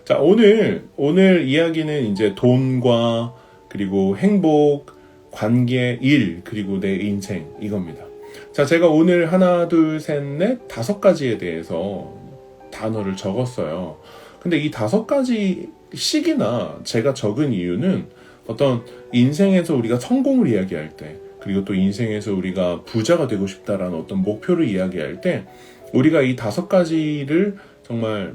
자, 오늘 이야기는 이제 돈과 그리고 행복, 관계, 일, 그리고 내 인생 이겁니다. 자, 제가 오늘 하나, 둘, 셋, 넷, 5가지에 대해서 단어를 적었어요. 근데 이 5가지씩이나 제가 적은 이유는 어떤 인생에서 우리가 성공을 이야기할 때, 그리고 또 인생에서 우리가 부자가 되고 싶다라는 어떤 목표를 이야기할 때, 우리가 이 5가지를 정말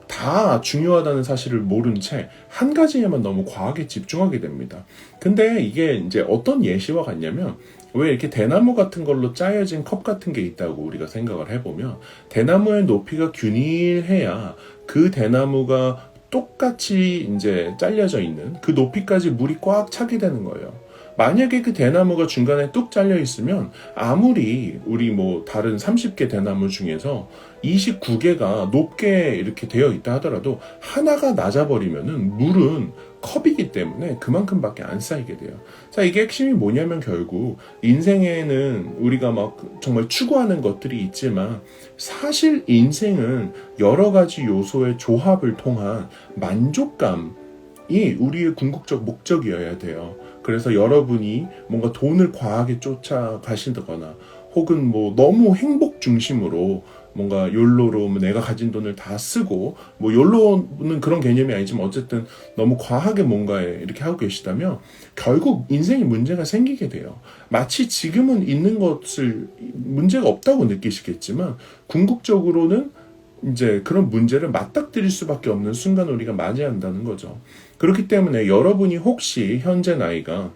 다 중요하다는 사실을 모른 채 한 가지에만 너무 과하게 집중하게 됩니다. 근데 이게 이제 어떤 예시와 같냐면, 왜 이렇게 대나무 같은 걸로 짜여진 컵 같은 게 있다고 우리가 생각을 해보면, 대나무의 높이가 균일해야 그 대나무가 똑같이 이제 잘려져 있는 그 높이까지 물이 꽉 차게 되는 거예요. 만약에 그 대나무가 중간에 뚝 잘려 있으면 아무리 우리 다른 30개 대나무 중에서 29개가 높게 이렇게 되어 있다 하더라도 하나가 낮아버리면은 물은 컵이기 때문에 그만큼밖에 안 쌓이게 돼요. 자, 이게 핵심이 뭐냐면 결국 인생에는 우리가 정말 추구하는 것들이 있지만 사실 인생은 여러 가지 요소의 조합을 통한 만족감이 우리의 궁극적 목적이어야 돼요. 그래서 여러분이 뭔가 돈을 과하게 쫓아가신다거나 혹은 너무 행복 중심으로 뭔가 욜로로 내가 가진 돈을 다 쓰고 욜로는 그런 개념이 아니지만 어쨌든 너무 과하게 뭔가에 이렇게 하고 계시다면 결국 인생에 문제가 생기게 돼요. 마치 지금은 있는 것을 문제가 없다고 느끼시겠지만 궁극적으로는 이제 그런 문제를 맞닥뜨릴 수밖에 없는 순간을 우리가 맞이한다는 거죠. 그렇기 때문에 여러분이 혹시 현재 나이가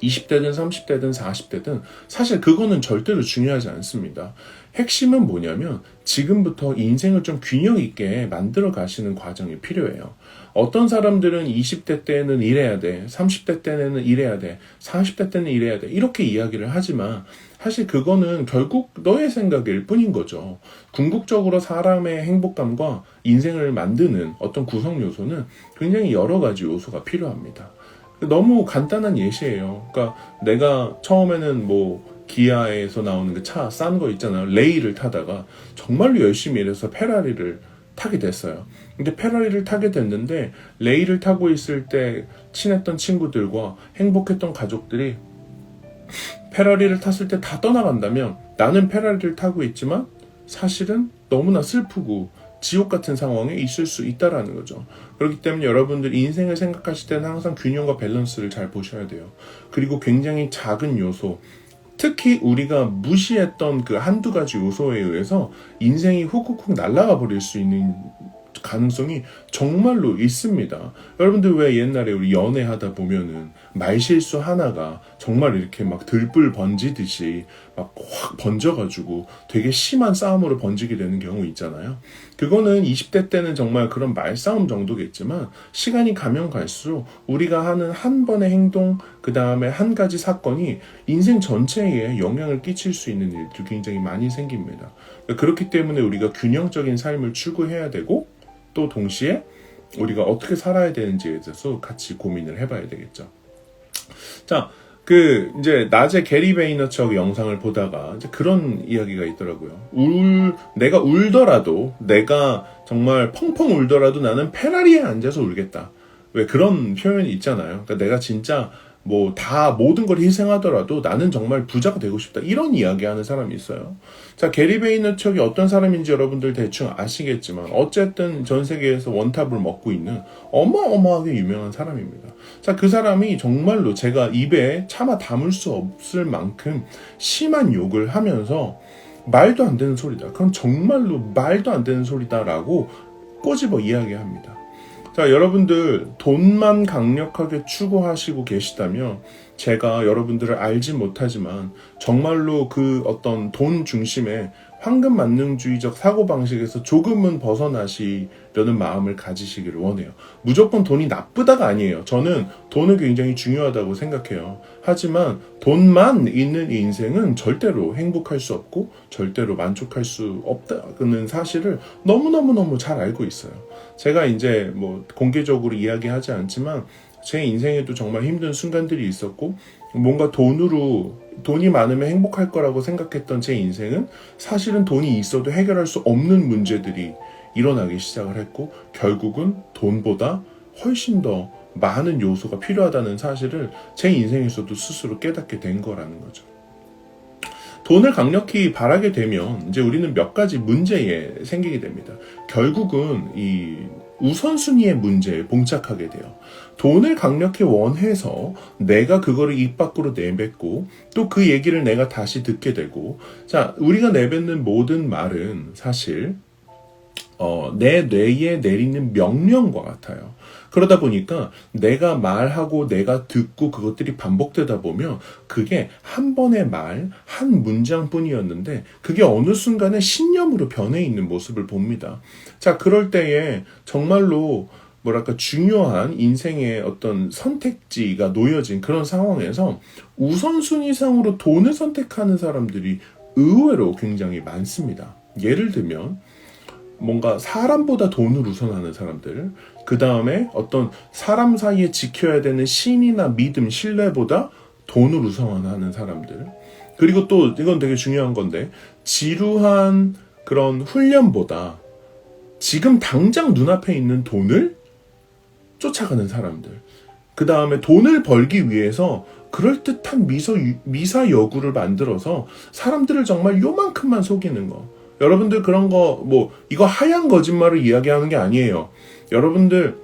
20대든 30대든 40대든 사실 그거는 절대로 중요하지 않습니다. 핵심은 뭐냐면 지금부터 인생을 좀 균형 있게 만들어 가시는 과정이 필요해요. 어떤 사람들은 20대 때는 이래야 돼, 30대 때는 이래야 돼, 40대 때는 이래야 돼 이렇게 이야기를 하지만 사실 그거는 결국 너의 생각일 뿐인 거죠. 궁극적으로 사람의 행복감과 인생을 만드는 어떤 구성 요소는 굉장히 여러 가지 요소가 필요합니다. 너무 간단한 예시예요. 그러니까 내가 처음에는 기아에서 나오는 그 차 싼 거 있잖아요. 레이를 타다가 정말로 열심히 일해서 페라리를 타게 됐어요. 근데 페라리를 타게 됐는데 레이를 타고 있을 때 친했던 친구들과 행복했던 가족들이 페라리를 탔을 때 다 떠나간다면 나는 페라리를 타고 있지만 사실은 너무나 슬프고 지옥 같은 상황에 있을 수 있다라는 거죠. 그렇기 때문에 여러분들 인생을 생각하실 때는 항상 균형과 밸런스를 잘 보셔야 돼요. 그리고 굉장히 작은 요소, 특히 우리가 무시했던 그 한두 가지 요소에 의해서 인생이 훅훅훅 날아가 버릴 수 있는 가능성이 정말로 있습니다. 여러분들 왜 옛날에 우리 연애하다 보면은 말실수 하나가 정말 이렇게 들불 번지듯이 확 번져가지고 되게 심한 싸움으로 번지게 되는 경우 있잖아요. 그거는 20대 때는 정말 그런 말싸움 정도겠지만 시간이 가면 갈수록 우리가 하는 한 번의 행동, 그 다음에 한 가지 사건이 인생 전체에 영향을 끼칠 수 있는 일들이 굉장히 많이 생깁니다. 그렇기 때문에 우리가 균형적인 삶을 추구해야 되고 또 동시에 우리가 어떻게 살아야 되는지에 대해서 같이 고민을 해봐야 되겠죠. 자, 이제 낮에 게리 베이너처 영상을 보다가 이제 그런 이야기가 있더라고요. 내가 울더라도, 내가 정말 펑펑 울더라도 나는 페라리에 앉아서 울겠다. 왜 그런 표현이 있잖아요. 그러니까 내가 진짜 모든 걸 희생하더라도 나는 정말 부자가 되고 싶다. 이런 이야기 하는 사람이 있어요. 자, 게리 베이너척이 어떤 사람인지 여러분들 대충 아시겠지만, 어쨌든 전 세계에서 원탑을 먹고 있는 어마어마하게 유명한 사람입니다. 자, 그 사람이 정말로 제가 입에 차마 담을 수 없을 만큼 심한 욕을 하면서 말도 안 되는 소리다. 그럼 정말로 말도 안 되는 소리다라고 꼬집어 이야기합니다. 자, 여러분들 돈만 강력하게 추구하시고 계시다면 제가 여러분들을 알지 못하지만 정말로 그 어떤 돈 중심의 황금 만능주의적 사고방식에서 조금은 벗어나시려는 마음을 가지시기를 원해요. 무조건 돈이 나쁘다가 아니에요. 저는 돈은 굉장히 중요하다고 생각해요. 하지만 돈만 있는 인생은 절대로 행복할 수 없고 절대로 만족할 수 없다는 사실을 너무너무너무 잘 알고 있어요. 제가 이제 공개적으로 이야기하지 않지만 제 인생에도 정말 힘든 순간들이 있었고 뭔가 돈이 많으면 행복할 거라고 생각했던 제 인생은 사실은 돈이 있어도 해결할 수 없는 문제들이 일어나기 시작을 했고 결국은 돈보다 훨씬 더 많은 요소가 필요하다는 사실을 제 인생에서도 스스로 깨닫게 된 거라는 거죠. 돈을 강력히 바라게 되면 이제 우리는 몇 가지 문제에 생기게 됩니다. 결국은 이 우선순위의 문제에 봉착하게 돼요. 돈을 강력히 원해서 내가 그거를 입 밖으로 내뱉고 또 그 얘기를 내가 다시 듣게 되고, 자, 우리가 내뱉는 모든 말은 사실 내 뇌에 내리는 명령과 같아요. 그러다 보니까 내가 말하고 내가 듣고 그것들이 반복되다 보면 그게 한 번의 말, 한 문장뿐이었는데 그게 어느 순간에 신념으로 변해 있는 모습을 봅니다. 자, 그럴 때에 정말로 뭐랄까 중요한 인생의 어떤 선택지가 놓여진 그런 상황에서 우선순위상으로 돈을 선택하는 사람들이 의외로 굉장히 많습니다. 예를 들면 뭔가 사람보다 돈을 우선하는 사람들, 그 다음에 어떤 사람 사이에 지켜야 되는 신이나 믿음, 신뢰보다 돈을 우선하는 사람들, 그리고 또 이건 되게 중요한 건데 지루한 그런 훈련보다 지금 당장 눈앞에 있는 돈을 쫓아가는 사람들, 그 다음에 돈을 벌기 위해서 그럴듯한 미사 여구를 만들어서 사람들을 정말 요만큼만 속이는 거. 여러분들 그런 거 이거 하얀 거짓말을 이야기하는 게 아니에요. 여러분들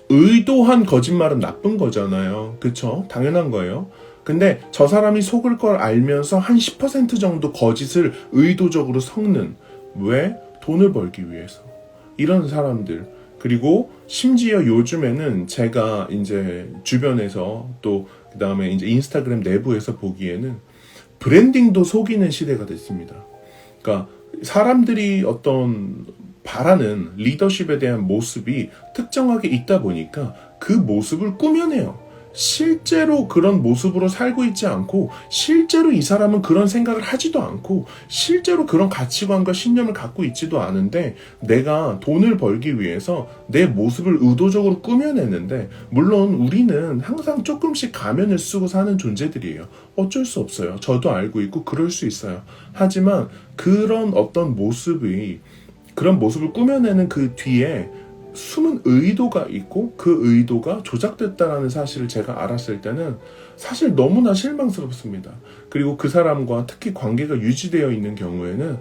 의도한 거짓말은 나쁜 거잖아요. 그쵸? 당연한 거예요. 근데 저 사람이 속을 걸 알면서 한 10% 정도 거짓을 의도적으로 섞는, 왜? 돈을 벌기 위해서. 이런 사람들. 그리고 심지어 요즘에는 제가 이제 주변에서 또 그 다음에 이제 인스타그램 내부에서 보기에는 브랜딩도 속이는 시대가 됐습니다. 그러니까 사람들이 어떤 바라는 리더십에 대한 모습이 특정하게 있다 보니까 그 모습을 꾸며내요. 실제로 그런 모습으로 살고 있지 않고, 실제로 이 사람은 그런 생각을 하지도 않고, 실제로 그런 가치관과 신념을 갖고 있지도 않은데 내가 돈을 벌기 위해서 내 모습을 의도적으로 꾸며내는데, 물론 우리는 항상 조금씩 가면을 쓰고 사는 존재들이에요. 어쩔 수 없어요. 저도 알고 있고 그럴 수 있어요. 하지만 그런 어떤 모습이, 그런 모습을 꾸며내는 그 뒤에 숨은 의도가 있고 그 의도가 조작됐다는 사실을 제가 알았을 때는 사실 너무나 실망스럽습니다. 그리고 그 사람과 특히 관계가 유지되어 있는 경우에는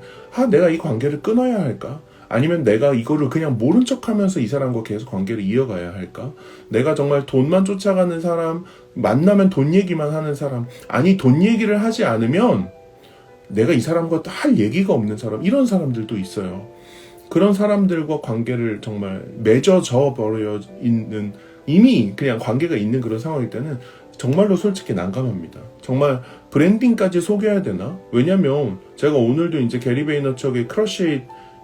내가 이 관계를 끊어야 할까? 아니면 내가 이거를 그냥 모른 척하면서 이 사람과 계속 관계를 이어가야 할까? 내가 정말 돈만 쫓아가는 사람, 만나면 돈 얘기만 하는 사람, 아니 돈 얘기를 하지 않으면 내가 이 사람과 할 얘기가 없는 사람, 이런 사람들도 있어요. 그런 사람들과 관계를 정말 맺어져 버려 있는, 이미 그냥 관계가 있는 그런 상황일 때는 정말로 솔직히 난감합니다. 정말 브랜딩까지 속여야 되나? 왜냐면 제가 오늘도 이제 게리 베이너척의 크러쉬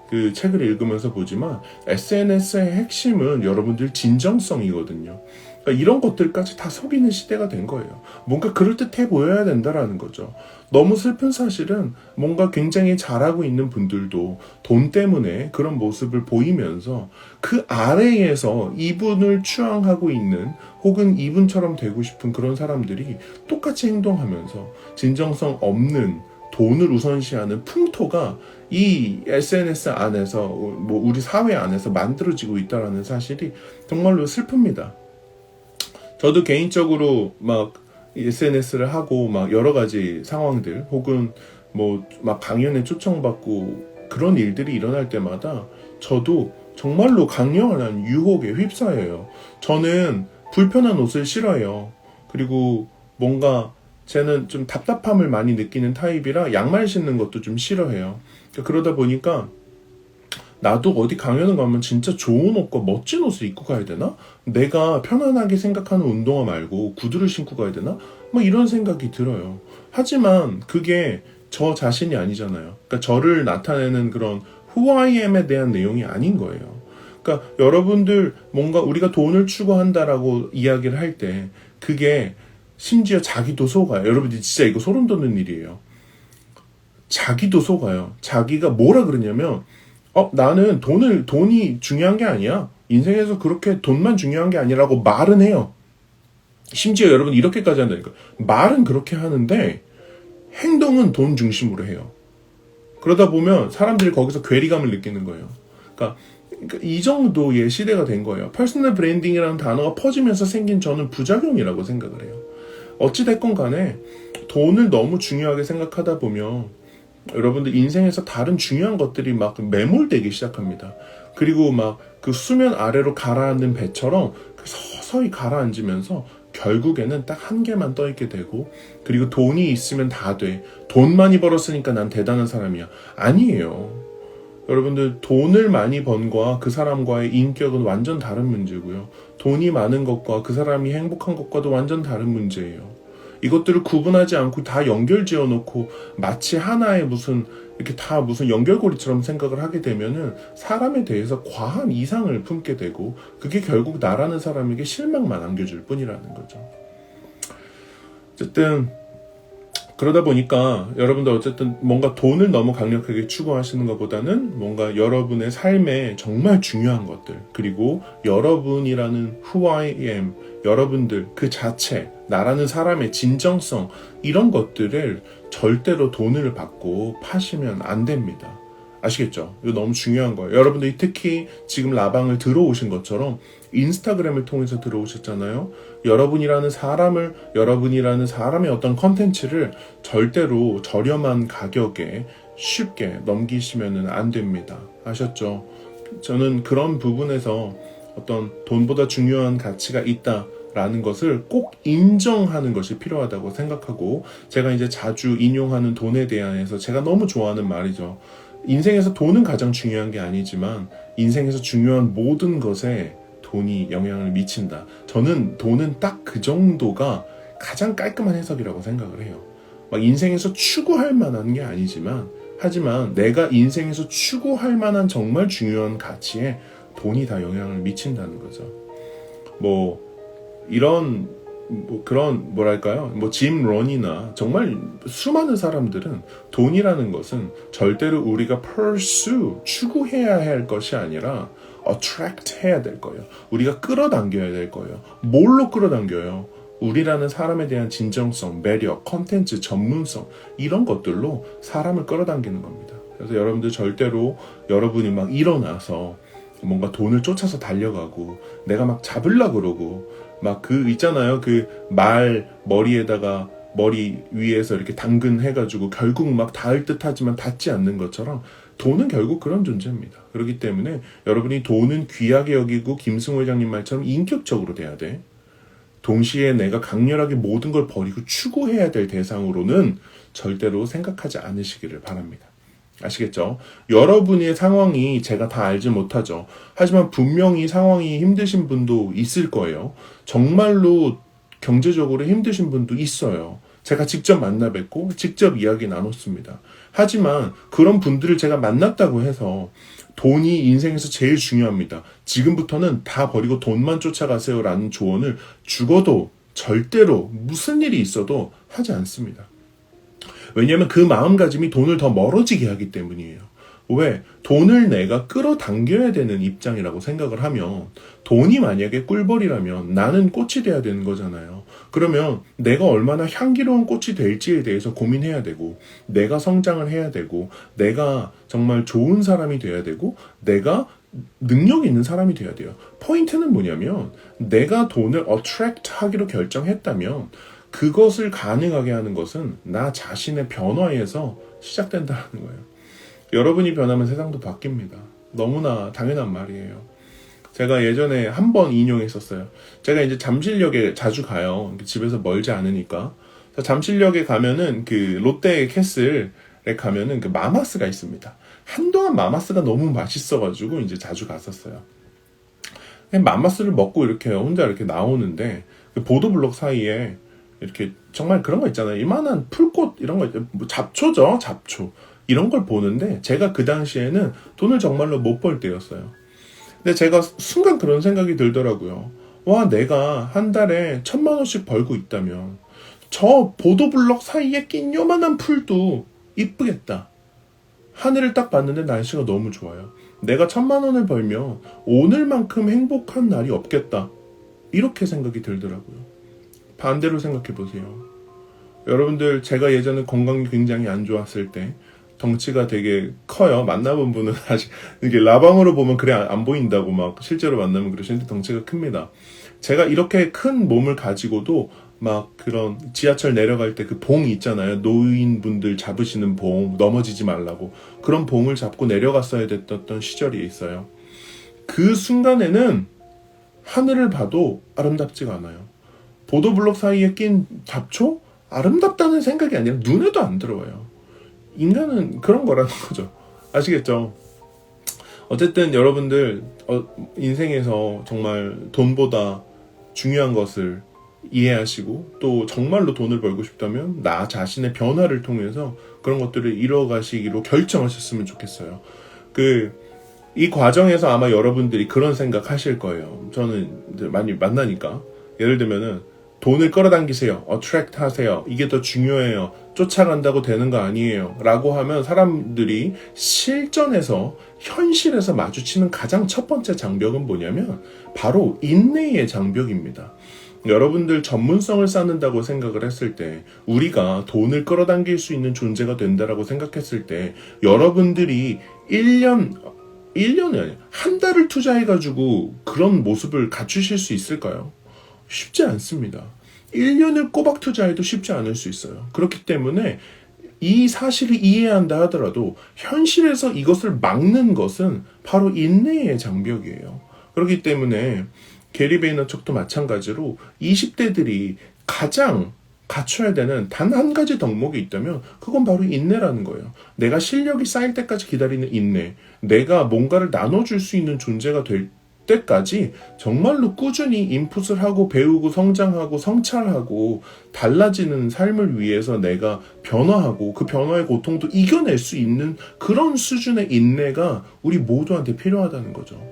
그 책을 읽으면서 보지만 SNS의 핵심은 여러분들 진정성이거든요. 그러니까 이런 것들까지 다 속이는 시대가 된 거예요. 뭔가 그럴듯해 보여야 된다라는 거죠. 너무 슬픈 사실은 뭔가 굉장히 잘하고 있는 분들도 돈 때문에 그런 모습을 보이면서 그 아래에서 이분을 추앙하고 있는, 혹은 이분처럼 되고 싶은 그런 사람들이 똑같이 행동하면서 진정성 없는 돈을 우선시하는 풍토가 이 SNS 안에서, 우리 사회 안에서 만들어지고 있다는 사실이 정말로 슬픕니다. 저도 개인적으로 막 SNS를 하고 막 여러 가지 상황들, 혹은 막 강연에 초청받고 그런 일들이 일어날 때마다 저도 정말로 강렬한 유혹에 휩싸여요. 저는 불편한 옷을 싫어해요. 그리고 뭔가 쟤는 좀 답답함을 많이 느끼는 타입이라 양말 신는 것도 좀 싫어해요. 그러다 보니까 나도 어디 강연을 가면 진짜 좋은 옷과 멋진 옷을 입고 가야 되나? 내가 편안하게 생각하는 운동화 말고 구두를 신고 가야 되나? 이런 생각이 들어요. 하지만 그게 저 자신이 아니잖아요. 그러니까 저를 나타내는 그런 who I am에 대한 내용이 아닌 거예요. 그러니까 여러분들 뭔가 우리가 돈을 추구한다라고 이야기를 할 때 그게 심지어 자기도 속아요. 여러분들 진짜 이거 소름 돋는 일이에요. 자기도 속아요. 자기가 뭐라 그러냐면 나는 돈이 중요한 게 아니야. 인생에서 그렇게 돈만 중요한 게 아니라고 말은 해요. 심지어 여러분 이렇게까지 한다니까. 말은 그렇게 하는데 행동은 돈 중심으로 해요. 그러다 보면 사람들이 거기서 괴리감을 느끼는 거예요. 그러니까 이 정도의 시대가 된 거예요. 퍼스널 브랜딩이라는 단어가 퍼지면서 생긴 저는 부작용이라고 생각을 해요. 어찌됐건 간에 돈을 너무 중요하게 생각하다 보면 여러분들 인생에서 다른 중요한 것들이 막 매몰되기 시작합니다. 그리고 막 그 수면 아래로 가라앉는 배처럼 서서히 가라앉으면서 결국에는 딱 한 개만 떠있게 되고, 그리고 돈이 있으면 다 돼. 돈 많이 벌었으니까 난 대단한 사람이야. 아니에요. 여러분들 돈을 많이 번 거와 그 사람과의 인격은 완전 다른 문제고요. 돈이 많은 것과 그 사람이 행복한 것과도 완전 다른 문제예요. 이것들을 구분하지 않고 다 연결 지어 놓고 마치 하나의 이렇게 다 무슨 연결고리처럼 생각을 하게 되면은 사람에 대해서 과한 이상을 품게 되고, 그게 결국 나라는 사람에게 실망만 안겨줄 뿐이라는 거죠. 어쨌든 그러다 보니까 여러분들 어쨌든 뭔가 돈을 너무 강력하게 추구하시는 것보다는 뭔가 여러분의 삶에 정말 중요한 것들, 그리고 여러분이라는 who I am, 여러분들 그 자체, 나라는 사람의 진정성, 이런 것들을 절대로 돈을 받고 파시면 안 됩니다. 아시겠죠? 이거 너무 중요한 거예요. 여러분들이 특히 지금 라방을 들어오신 것처럼 인스타그램을 통해서 들어오셨잖아요. 여러분이라는 사람의 어떤 컨텐츠를 절대로 저렴한 가격에 쉽게 넘기시면 안 됩니다. 아셨죠? 저는 그런 부분에서 어떤 돈보다 중요한 가치가 있다라는 것을 꼭 인정하는 것이 필요하다고 생각하고, 제가 이제 자주 인용하는 돈에 대해서 제가 너무 좋아하는 말이죠. 인생에서 돈은 가장 중요한 게 아니지만 인생에서 중요한 모든 것에 돈이 영향을 미친다. 저는 돈은 딱 그 정도가 가장 깔끔한 해석이라고 생각을 해요. 막 인생에서 추구할 만한 게 아니지만, 하지만 내가 인생에서 추구할 만한 정말 중요한 가치에 돈이 다 영향을 미친다는 거죠. 그런 뭐랄까요? 짐 런이나 정말 수많은 사람들은 돈이라는 것은 절대로 우리가 pursue, 추구해야 할 것이 아니라 attract 해야 될 거예요. 우리가 끌어당겨야 될 거예요. 뭘로 끌어당겨요? 우리라는 사람에 대한 진정성, 매력, 컨텐츠, 전문성, 이런 것들로 사람을 끌어당기는 겁니다. 그래서 여러분들 절대로 여러분이 막 일어나서 뭔가 돈을 쫓아서 달려가고 내가 막 잡으려고 그러고 막 있잖아요. 머리 위에서 이렇게 당근해가지고 결국 막 닿을 듯 하지만 닿지 않는 것처럼 돈은 결국 그런 존재입니다. 그렇기 때문에 여러분이 돈은 귀하게 여기고 김승호 회장님 말처럼 인격적으로 돼야 돼. 동시에 내가 강렬하게 모든 걸 버리고 추구해야 될 대상으로는 절대로 생각하지 않으시기를 바랍니다. 아시겠죠? 여러분의 상황이 제가 다 알지 못하죠. 하지만 분명히 상황이 힘드신 분도 있을 거예요. 정말로 경제적으로 힘드신 분도 있어요. 제가 직접 만나 뵙고 직접 이야기 나눴습니다. 하지만 그런 분들을 제가 만났다고 해서 돈이 인생에서 제일 중요합니다. 지금부터는 다 버리고 돈만 쫓아가세요 라는 조언을 죽어도 절대로 무슨 일이 있어도 하지 않습니다. 왜냐하면 그 마음가짐이 돈을 더 멀어지게 하기 때문이에요. 왜? 돈을 내가 끌어당겨야 되는 입장이라고 생각을 하면, 돈이 만약에 꿀벌이라면 나는 꽃이 돼야 되는 거잖아요. 그러면 내가 얼마나 향기로운 꽃이 될지에 대해서 고민해야 되고, 내가 성장을 해야 되고, 내가 정말 좋은 사람이 돼야 되고, 내가 능력 있는 사람이 돼야 돼요. 포인트는 뭐냐면, 내가 돈을 attract 하기로 결정했다면 그것을 가능하게 하는 것은 나 자신의 변화에서 시작된다는 거예요. 여러분이 변하면 세상도 바뀝니다. 너무나 당연한 말이에요. 제가 예전에 한 번 인용했었어요. 제가 이제 잠실역에 자주 가요. 집에서 멀지 않으니까. 잠실역에 가면은 롯데 캐슬에 가면은 마마스가 있습니다. 한동안 마마스가 너무 맛있어가지고 이제 자주 갔었어요. 마마스를 먹고 이렇게 혼자 이렇게 나오는데 보도블록 사이에 이렇게 정말 그런 거 있잖아요. 이만한 풀꽃 이런 거 잡초죠, 잡초. 이런 걸 보는데 제가 그 당시에는 돈을 정말로 못 벌 때였어요. 근데 제가 순간 그런 생각이 들더라고요. 와, 내가 한 달에 1,000만 원씩 벌고 있다면 저 보도블럭 사이에 낀 요만한 풀도 이쁘겠다. 하늘을 딱 봤는데 날씨가 너무 좋아요. 내가 1,000만 원을 벌면 오늘만큼 행복한 날이 없겠다. 이렇게 생각이 들더라고요. 반대로 생각해 보세요. 여러분들, 제가 예전에 건강이 굉장히 안 좋았을 때 덩치가 되게 커요. 만나본 분은 아직 이게 라방으로 보면 그래 안 보인다고 막 실제로 만나면 그러시는데 덩치가 큽니다. 제가 이렇게 큰 몸을 가지고도 막 그런 지하철 내려갈 때 그 봉 있잖아요. 노인분들 잡으시는 봉, 넘어지지 말라고. 그런 봉을 잡고 내려갔어야 됐던 시절이 있어요. 그 순간에는 하늘을 봐도 아름답지가 않아요. 보도블록 사이에 낀 잡초? 아름답다는 생각이 아니라 눈에도 안 들어와요. 인간은 그런 거라는 거죠. 아시겠죠? 어쨌든 여러분들 인생에서 정말 돈보다 중요한 것을 이해하시고 또 정말로 돈을 벌고 싶다면 나 자신의 변화를 통해서 그런 것들을 이뤄가시기로 결정하셨으면 좋겠어요. 이 과정에서 아마 여러분들이 그런 생각 하실 거예요. 저는 이제 많이 만나니까 예를 들면은 돈을 끌어당기세요. 어트랙트 하세요. 이게 더 중요해요. 쫓아간다고 되는 거 아니에요. 라고 하면 사람들이 실전에서 현실에서 마주치는 가장 첫 번째 장벽은 뭐냐면 바로 인내의 장벽입니다. 여러분들 전문성을 쌓는다고 생각을 했을 때 우리가 돈을 끌어당길 수 있는 존재가 된다라고 생각했을 때 여러분들이 1년이 아니라 한 달을 투자해가지고 그런 모습을 갖추실 수 있을까요? 쉽지 않습니다. 1년을 꼬박 투자해도 쉽지 않을 수 있어요. 그렇기 때문에 이 사실을 이해한다 하더라도 현실에서 이것을 막는 것은 바로 인내의 장벽이에요. 그렇기 때문에 게리 베이너척도 마찬가지로 20대들이 가장 갖춰야 되는 단 한 가지 덕목이 있다면 그건 바로 인내라는 거예요. 내가 실력이 쌓일 때까지 기다리는 인내, 내가 뭔가를 나눠줄 수 있는 존재가 될 때까지 정말로 꾸준히 인풋을 하고 배우고 성장하고 성찰하고 달라지는 삶을 위해서 내가 변화하고 그 변화의 고통도 이겨낼 수 있는 그런 수준의 인내가 우리 모두한테 필요하다는 거죠.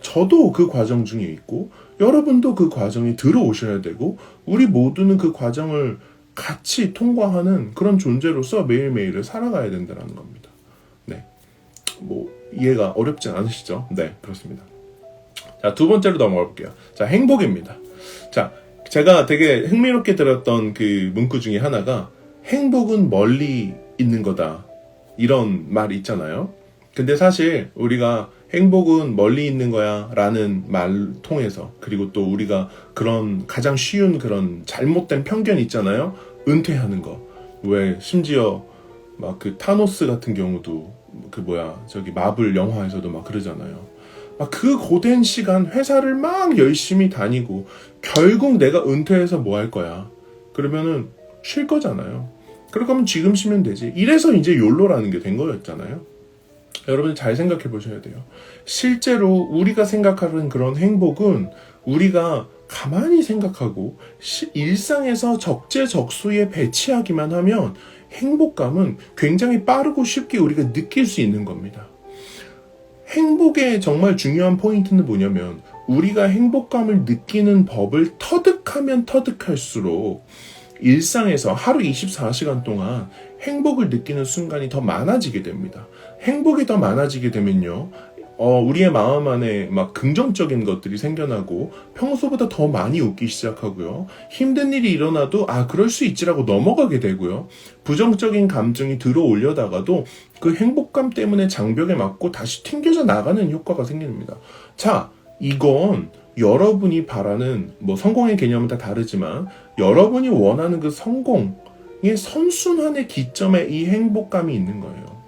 저도 그 과정 중에 있고 여러분도 그 과정에 들어오셔야 되고 우리 모두는 그 과정을 같이 통과하는 그런 존재로서 매일매일을 살아가야 된다는 겁니다. 네, 이해가 어렵지 않으시죠? 네, 그렇습니다. 자, 두 번째로 넘어가 볼게요. 자, 행복입니다. 자, 제가 되게 흥미롭게 들었던 그 문구 중에 하나가 행복은 멀리 있는 거다. 이런 말이 있잖아요. 근데 사실 우리가 행복은 멀리 있는 거야 라는 말 통해서 그리고 또 우리가 그런 가장 쉬운 그런 잘못된 편견 있잖아요. 은퇴하는 거. 왜 심지어 막 그 타노스 같은 경우도 저기 마블 영화에서도 막 그러잖아요. 막 그 고된 시간 회사를 막 열심히 다니고 결국 내가 은퇴해서 뭐 할 거야. 그러면은 쉴 거잖아요. 그러면 지금 쉬면 되지. 이래서 이제 욜로라는 게 된 거였잖아요. 여러분 잘 생각해 보셔야 돼요. 실제로 우리가 생각하는 그런 행복은 우리가 가만히 생각하고 일상에서 적재적소에 배치하기만 하면 행복감은 굉장히 빠르고 쉽게 우리가 느낄 수 있는 겁니다. 행복의 정말 중요한 포인트는 뭐냐면 우리가 행복감을 느끼는 법을 터득하면 터득할수록 일상에서 하루 24시간 동안 행복을 느끼는 순간이 더 많아지게 됩니다. 행복이 더 많아지게 되면요, 우리의 마음 안에 막 긍정적인 것들이 생겨나고 평소보다 더 많이 웃기 시작하고요. 힘든 일이 일어나도 그럴 수 있지라고 넘어가게 되고요. 부정적인 감정이 들어올려다가도 그 행복감 때문에 장벽에 맞고 다시 튕겨져 나가는 효과가 생깁니다. 자, 이건 여러분이 바라는 성공의 개념은 다 다르지만 여러분이 원하는 그 성공의 선순환의 기점에 이 행복감이 있는 거예요.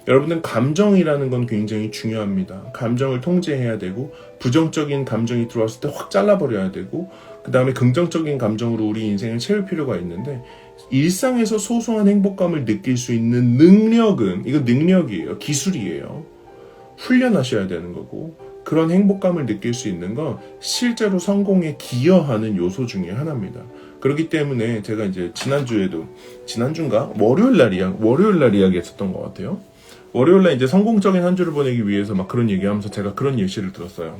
여러분은 감정이라는 건 굉장히 중요합니다. 감정을 통제해야 되고 부정적인 감정이 들어왔을 때 확 잘라버려야 되고 그 다음에 긍정적인 감정으로 우리 인생을 채울 필요가 있는데 일상에서 소소한 행복감을 느낄 수 있는 능력은 이거 능력이에요. 기술이에요. 훈련하셔야 되는 거고 그런 행복감을 느낄 수 있는 건 실제로 성공에 기여하는 요소 중에 하나입니다. 그렇기 때문에 제가 이제 지난주인가? 월요일 날 이야기 했었던 것 같아요. 월요일날 이제 성공적인 한 주를 보내기 위해서 막 그런 얘기하면서 제가 그런 예시를 들었어요.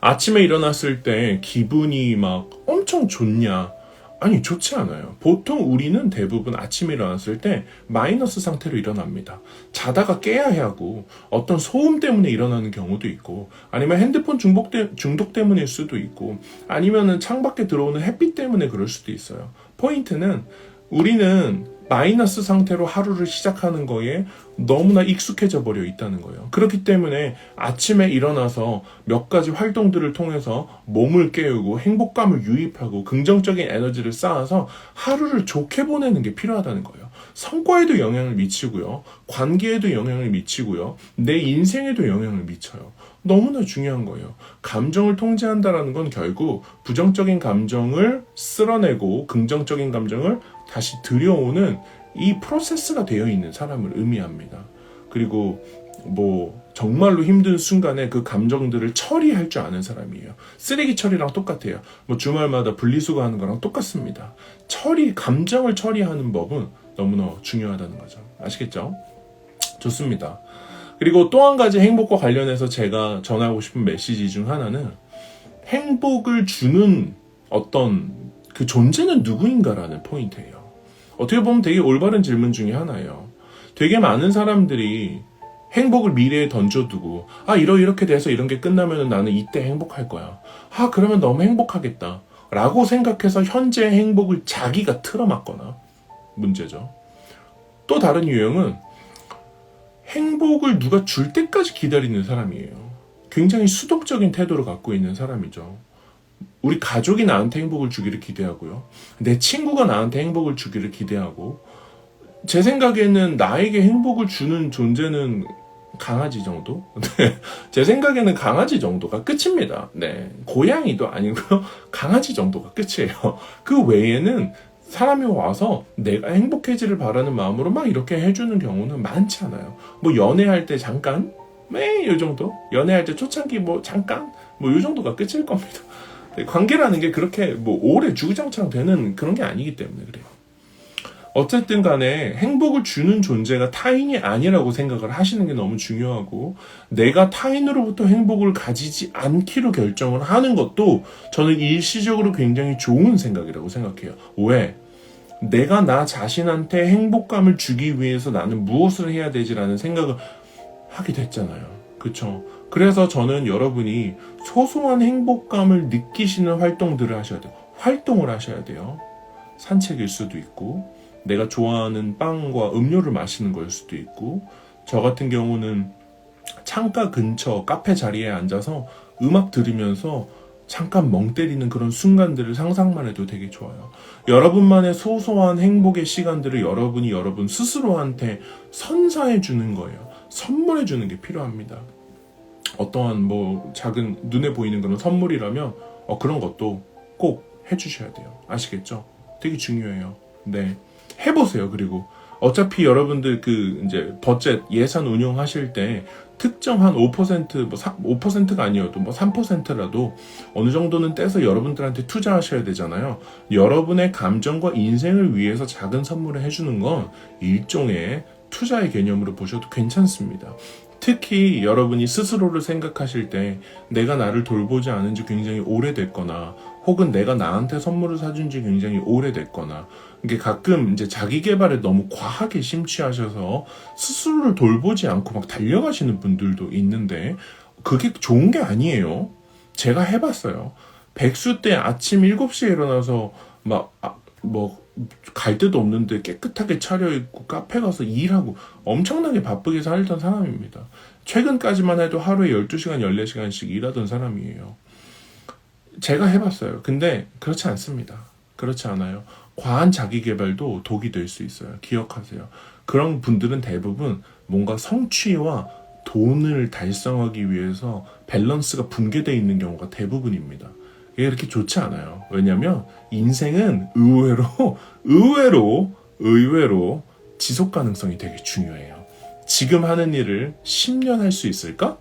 아침에 일어났을 때 기분이 막 엄청 좋냐? 아니, 좋지 않아요. 보통 우리는 대부분 아침에 일어났을 때 마이너스 상태로 일어납니다. 자다가 깨야 하고 어떤 소음 때문에 일어나는 경우도 있고 아니면 핸드폰 중독 때문일 수도 있고 아니면은 창밖에 들어오는 햇빛 때문에 그럴 수도 있어요. 포인트는 우리는 마이너스 상태로 하루를 시작하는 거에 너무나 익숙해져 버려 있다는 거예요. 그렇기 때문에 아침에 일어나서 몇 가지 활동들을 통해서 몸을 깨우고 행복감을 유입하고 긍정적인 에너지를 쌓아서 하루를 좋게 보내는 게 필요하다는 거예요. 성과에도 영향을 미치고요. 관계에도 영향을 미치고요. 내 인생에도 영향을 미쳐요. 너무나 중요한 거예요. 감정을 통제한다라는 건 결국 부정적인 감정을 쓸어내고 긍정적인 감정을 다시 들여오는 이 프로세스가 되어 있는 사람을 의미합니다. 그리고 정말로 힘든 순간에 그 감정들을 처리할 줄 아는 사람이에요. 쓰레기 처리랑 똑같아요. 주말마다 분리수거하는 거랑 똑같습니다. 감정을 처리하는 법은 너무나 중요하다는 거죠. 아시겠죠? 좋습니다. 그리고 또 한 가지 행복과 관련해서 제가 전하고 싶은 메시지 중 하나는 행복을 주는 어떤 그 존재는 누구인가라는 포인트예요. 어떻게 보면 되게 올바른 질문 중에 하나예요. 되게 많은 사람들이 행복을 미래에 던져두고 이렇게 돼서 이런 게 끝나면 나는 이때 행복할 거야. 그러면 너무 행복하겠다 라고 생각해서 현재의 행복을 자기가 틀어막거나 문제죠. 또 다른 유형은 행복을 누가 줄 때까지 기다리는 사람이에요. 굉장히 수동적인 태도를 갖고 있는 사람이죠. 우리 가족이 나한테 행복을 주기를 기대하고요. 내 친구가 나한테 행복을 주기를 기대하고, 제 생각에는 나에게 행복을 주는 존재는 강아지 정도? 제 생각에는 강아지 정도가 끝입니다. 네. 고양이도 아니고요. 강아지 정도가 끝이에요. 그 외에는 사람이 와서 내가 행복해지를 바라는 마음으로 막 이렇게 해주는 경우는 많지 않아요. 연애할 때 잠깐? 이 정도? 연애할 때 초창기 잠깐? 이 정도가 끝일 겁니다. 관계라는 게 그렇게 오래 주구장창 되는 그런 게 아니기 때문에 그래요. 어쨌든 간에 행복을 주는 존재가 타인이 아니라고 생각을 하시는 게 너무 중요하고, 내가 타인으로부터 행복을 가지지 않기로 결정을 하는 것도 저는 일시적으로 굉장히 좋은 생각이라고 생각해요. 왜? 내가 나 자신한테 행복감을 주기 위해서 나는 무엇을 해야 되지라는 생각을 하게 됐잖아요. 그쵸? 그래서 저는 여러분이 소소한 행복감을 느끼시는 활동들을 하셔야 돼요. 활동을 하셔야 돼요. 산책일 수도 있고, 내가 좋아하는 빵과 음료를 마시는 걸 수도 있고, 저 같은 경우는 창가 근처 카페 자리에 앉아서 음악 들으면서 잠깐 멍 때리는 그런 순간들을 상상만 해도 되게 좋아요. 여러분만의 소소한 행복의 시간들을 여러분이 여러분 스스로한테 선사해 주는 거예요. 선물해 주는 게 필요합니다. 어떠한 작은 눈에 보이는 그런 선물이라면 그런 것도 꼭 해주셔야 돼요. 아시겠죠? 되게 중요해요. 네, 해보세요. 그리고 어차피 여러분들 이제 버젯 예산 운용하실 때 특정 한 5%, 5%가 아니어도 3%라도 어느 정도는 떼서 여러분들한테 투자하셔야 되잖아요. 여러분의 감정과 인생을 위해서 작은 선물을 해주는 건 일종의 투자의 개념으로 보셔도 괜찮습니다. 특히 여러분이 스스로를 생각하실 때 내가 나를 돌보지 않은 지 굉장히 오래됐거나, 혹은 내가 나한테 선물을 사준 지 굉장히 오래됐거나, 이게 가끔 이제 자기 개발에 너무 과하게 심취하셔서 스스로를 돌보지 않고 막 달려가시는 분들도 있는데, 그게 좋은 게 아니에요. 제가 해봤어요. 백수 때 아침 7시에 일어나서 갈 데도 없는데 깨끗하게 차려입고 카페 가서 일하고 엄청나게 바쁘게 살던 사람입니다. 최근까지만 해도 하루에 12시간, 14시간씩 일하던 사람이에요. 제가 해봤어요. 근데 그렇지 않습니다. 그렇지 않아요. 과한 자기개발도 독이 될 수 있어요. 기억하세요. 그런 분들은 대부분 뭔가 성취와 돈을 달성하기 위해서 밸런스가 붕괴되어 있는 경우가 대부분입니다. 이게 그렇게 좋지 않아요. 왜냐면 인생은 의외로 지속 가능성이 되게 중요해요. 지금 하는 일을 10년 할 수 있을까?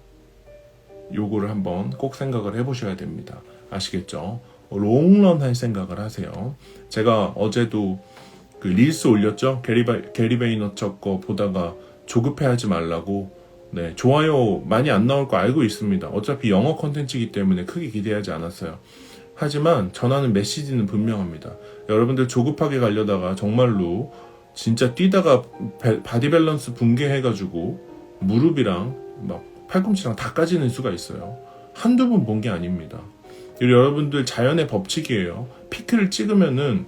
요거를 한번 꼭 생각을 해보셔야 됩니다. 아시겠죠? 롱런 할 생각을 하세요. 제가 어제도 릴스 올렸죠? 게리 베이너처 거 보다가 조급해하지 말라고. 네, 좋아요 많이 안 나올 거 알고 있습니다. 어차피 영어 컨텐츠이기 때문에 크게 기대하지 않았어요. 하지만 전하는 메시지는 분명합니다. 여러분들 조급하게 가려다가 정말로 진짜 뛰다가 바디 밸런스 붕괴해가지고 무릎이랑 팔꿈치랑 다 까지는 수가 있어요. 한두 번 본 게 아닙니다. 여러분들 자연의 법칙이에요. 피크를 찍으면은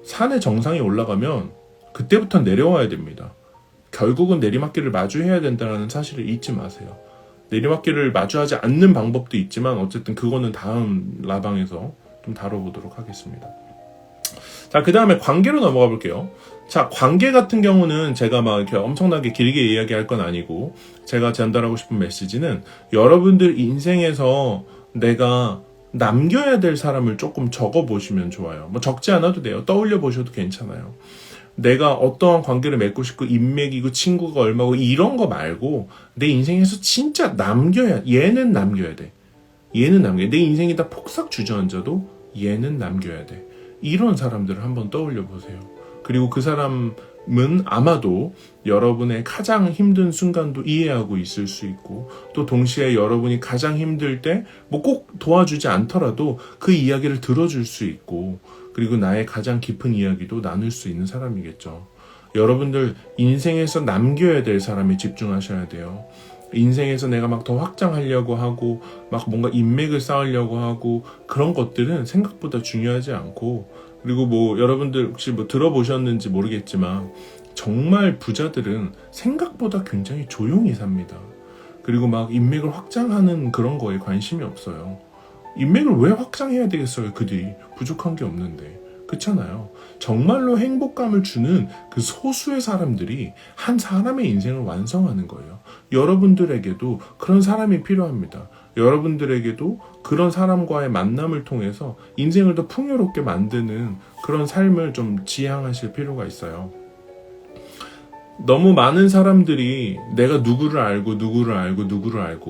산의 정상에 올라가면 그때부터 내려와야 됩니다. 결국은 내리막길을 마주해야 된다는 사실을 잊지 마세요. 내리막길을 마주하지 않는 방법도 있지만 어쨌든 그거는 다음 라방에서 좀 다뤄보도록 하겠습니다. 자, 그 다음에 관계로 넘어가 볼게요. 자, 관계 같은 경우는 제가 막 이렇게 엄청나게 길게 이야기할 건 아니고 제가 전달하고 싶은 메시지는 여러분들 인생에서 내가 남겨야 될 사람을 조금 적어보시면 좋아요. 뭐 적지 않아도 돼요. 떠올려 보셔도 괜찮아요. 내가 어떠한 관계를 맺고 싶고 인맥이고 친구가 얼마고 이런 거 말고 내 인생에서 진짜 얘는 남겨야 돼. 얘는 남겨야 돼. 내 인생이 다 폭삭 주저앉아도 얘는 남겨야 돼. 이런 사람들을 한번 떠올려 보세요. 그리고 그 사람은 아마도 여러분의 가장 힘든 순간도 이해하고 있을 수 있고 또 동시에 여러분이 가장 힘들 때 뭐 꼭 도와주지 않더라도 그 이야기를 들어줄 수 있고 그리고 나의 가장 깊은 이야기도 나눌 수 있는 사람이겠죠. 여러분들 인생에서 남겨야 될 사람에 집중하셔야 돼요. 인생에서 내가 막 더 확장하려고 하고 막 뭔가 인맥을 쌓으려고 하고 그런 것들은 생각보다 중요하지 않고 그리고 뭐 여러분들 혹시 뭐 들어보셨는지 모르겠지만 정말 부자들은 생각보다 굉장히 조용히 삽니다. 그리고 막 인맥을 확장하는 그런 거에 관심이 없어요. 인맥을 왜 확장해야 되겠어요? 그들이 부족한 게 없는데. 그렇잖아요. 정말로 행복감을 주는 그 소수의 사람들이 한 사람의 인생을 완성하는 거예요. 여러분들에게도 그런 사람이 필요합니다. 여러분들에게도 그런 사람과의 만남을 통해서 인생을 더 풍요롭게 만드는 그런 삶을 좀 지향하실 필요가 있어요. 너무 많은 사람들이 내가 누구를 알고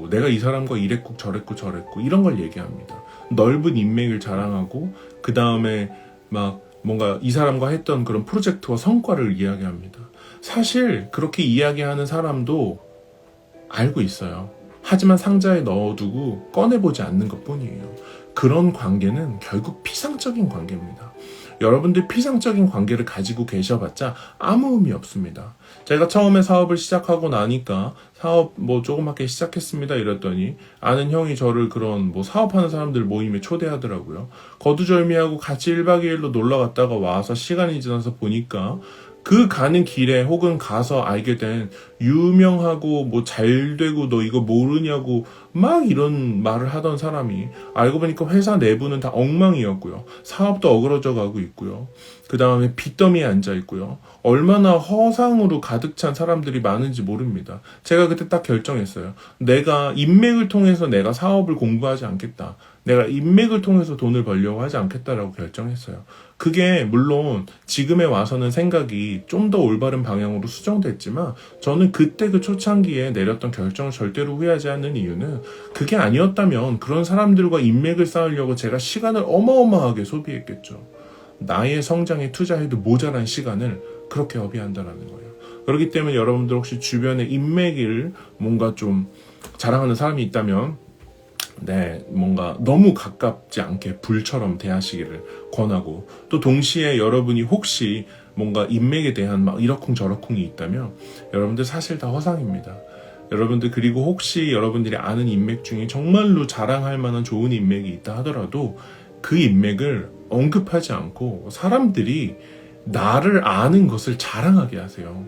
내가 이 사람과 이랬고 저랬고 이런 걸 얘기합니다. 넓은 인맥을 자랑하고 그 다음에 막 뭔가 이 사람과 했던 그런 프로젝트와 성과를 이야기합니다. 사실 그렇게 이야기하는 사람도 알고 있어요. 하지만 상자에 넣어두고 꺼내보지 않는 것뿐이에요. 그런 관계는 결국 피상적인 관계입니다. 여러분들 피상적인 관계를 가지고 계셔봤자 아무 의미 없습니다. 제가 처음에 사업을 시작하고 나니까 사업 뭐 조그맣게 시작했습니다 이랬더니 아는 형이 저를 그런 뭐 사업하는 사람들 모임에 초대하더라고요. 거두절미하고 같이 1박 2일로 놀러 갔다가 와서 시간이 지나서 보니까 그 가는 길에 혹은 가서 알게 된 유명하고 뭐 잘되고 너 이거 모르냐고 막 이런 말을 하던 사람이 알고 보니까 회사 내부는 다 엉망이었고요. 사업도 어그러져 가고 있고요. 그 다음에 빚더미에 앉아 있고요. 얼마나 허상으로 가득 찬 사람들이 많은지 모릅니다. 제가 그때 딱 결정했어요. 내가 인맥을 통해서 내가 사업을 공부하지 않겠다. 내가 인맥을 통해서 돈을 벌려고 하지 않겠다라고 결정했어요. 그게 물론 지금에 와서는 생각이 좀 더 올바른 방향으로 수정됐지만 저는 그때 그 초창기에 내렸던 결정을 절대로 후회하지 않는 이유는 그게 아니었다면 그런 사람들과 인맥을 쌓으려고 제가 시간을 어마어마하게 소비했겠죠. 나의 성장에 투자해도 모자란 시간을 그렇게 허비한다라는 거예요. 그렇기 때문에 여러분들 혹시 주변에 인맥을 뭔가 좀 자랑하는 사람이 있다면 뭔가 너무 가깝지 않게 불처럼 대하시기를 권하고 또 동시에 여러분이 혹시 뭔가 인맥에 대한 막 이러쿵저러쿵이 있다면 여러분들 사실 다 허상입니다. 여러분들 그리고 혹시 여러분들이 아는 인맥 중에 정말로 자랑할 만한 좋은 인맥이 있다 하더라도 그 인맥을 언급하지 않고 사람들이 나를 아는 것을 자랑하게 하세요.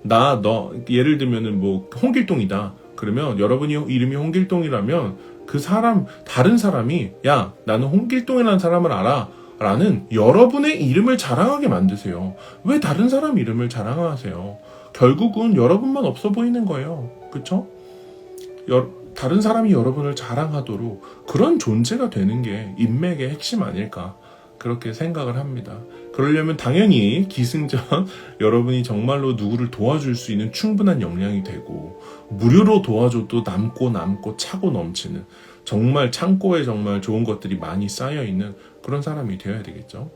너 예를 들면은 뭐 홍길동이다. 그러면 여러분이 이름이 홍길동이라면 다른 사람이 야 나는 홍길동이라는 사람을 알아 라는 여러분의 이름을 자랑하게 만드세요. 왜 다른 사람 이름을 자랑하세요? 결국은 여러분만 없어 보이는 거예요. 그쵸? 다른 사람이 여러분을 자랑하도록 그런 존재가 되는 게 인맥의 핵심 아닐까 그렇게 생각을 합니다. 그러려면 당연히 기승전 여러분이 정말로 누구를 도와줄 수 있는 충분한 역량이 되고 무료로 도와줘도 남고 차고 넘치는 정말 창고에 정말 좋은 것들이 많이 쌓여있는 그런 사람이 되어야 되겠죠.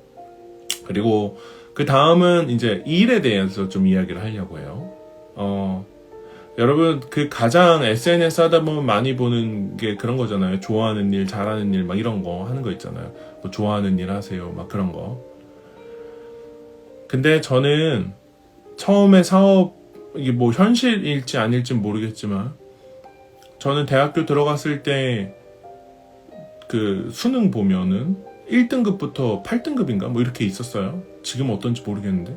그리고 그 다음은 이제 일에 대해서 좀 이야기를 하려고 해요. 여러분 그 가장 SNS 하다 보면 많이 보는 게 그런 거잖아요. 좋아하는 일, 잘하는 일 막 이런 거 하는 거 있잖아요. 뭐 좋아하는 일 하세요 막 그런 거. 근데 저는 처음에 이게 뭐 현실일지 아닐지 모르겠지만 저는 대학교 들어갔을 때 그 수능 보면은 1등급부터 8등급인가 뭐 이렇게 있었어요. 지금 어떤지 모르겠는데